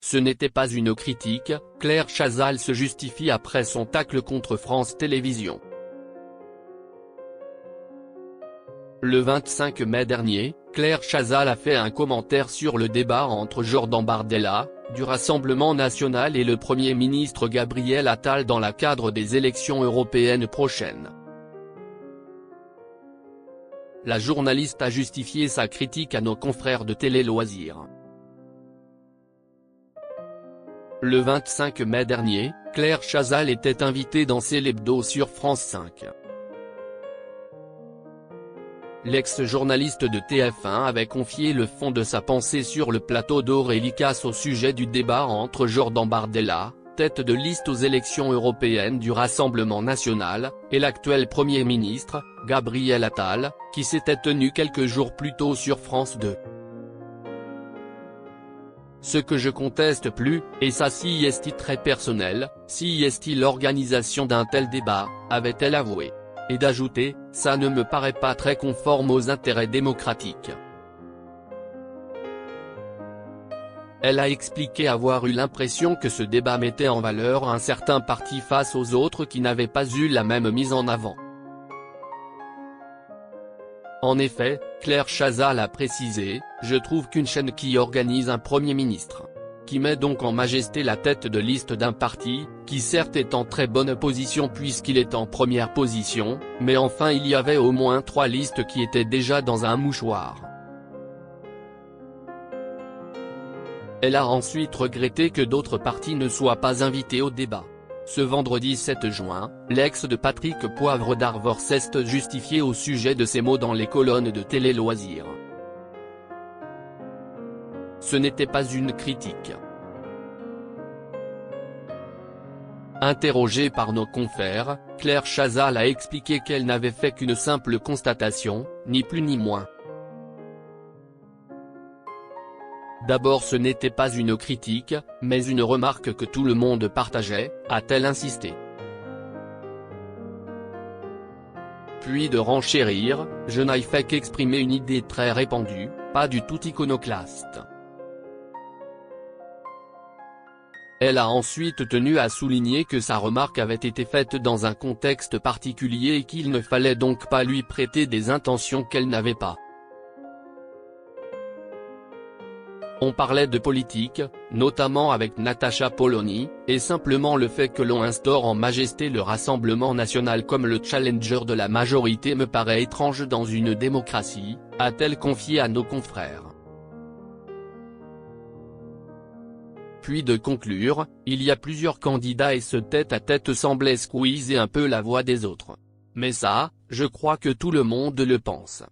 Ce n'était pas une critique, Claire Chazal se justifie après son tacle contre France Télévisions. Le 25 mai dernier, Claire Chazal a fait un commentaire sur le débat entre Jordan Bardella, du Rassemblement national et le Premier ministre Gabriel Attal dans le cadre des élections européennes prochaines. La journaliste a justifié sa critique à nos confrères de Télé Loisirs. Le 25 mai dernier, Claire Chazal était invitée dans C'est l'Hebdo sur France 5. L'ex-journaliste de TF1 avait confié le fond de sa pensée sur le plateau d'Aurélie Casse au sujet du débat entre Jordan Bardella, tête de liste aux élections européennes du Rassemblement national, et l'actuel Premier ministre, Gabriel Attal, qui s'était tenu quelques jours plus tôt sur France 2. Ce que je conteste plus, et ça si est très personnel, si est l'organisation d'un tel débat, avait-elle avoué. Et d'ajouter, ça ne me paraît pas très conforme aux intérêts démocratiques. Elle a expliqué avoir eu l'impression que ce débat mettait en valeur un certain parti face aux autres qui n'avaient pas eu la même mise en avant. En effet, Claire Chazal a précisé, je trouve qu'une chaîne qui organise un Premier ministre, qui met donc en majesté la tête de liste d'un parti, qui certes est en très bonne position puisqu'il est en première position, mais enfin il y avait au moins 3 listes qui étaient déjà dans un mouchoir. Elle a ensuite regretté que d'autres partis ne soient pas invités au débat. Ce vendredi 7 juin, l'ex de Patrick Poivre d'Arvor s'est justifié au sujet de ces mots dans les colonnes de Télé Loisirs. Ce n'était pas une critique. Interrogée par nos confrères, Claire Chazal a expliqué qu'elle n'avait fait qu'une simple constatation, ni plus ni moins. D'abord ce n'était pas une critique, mais une remarque que tout le monde partageait, a-t-elle insisté. Puis de renchérir, je n'ai fait qu'exprimer une idée très répandue, pas du tout iconoclaste. Elle a ensuite tenu à souligner que sa remarque avait été faite dans un contexte particulier et qu'il ne fallait donc pas lui prêter des intentions qu'elle n'avait pas. On parlait de politique, notamment avec Natacha Polony, et simplement le fait que l'on instaure en majesté le Rassemblement national comme le challenger de la majorité me paraît étrange dans une démocratie, a-t-elle confié à nos confrères. Puis de conclure, il y a plusieurs candidats et ce tête-à-tête semblait squeezer un peu la voix des autres. Mais ça, je crois que tout le monde le pense.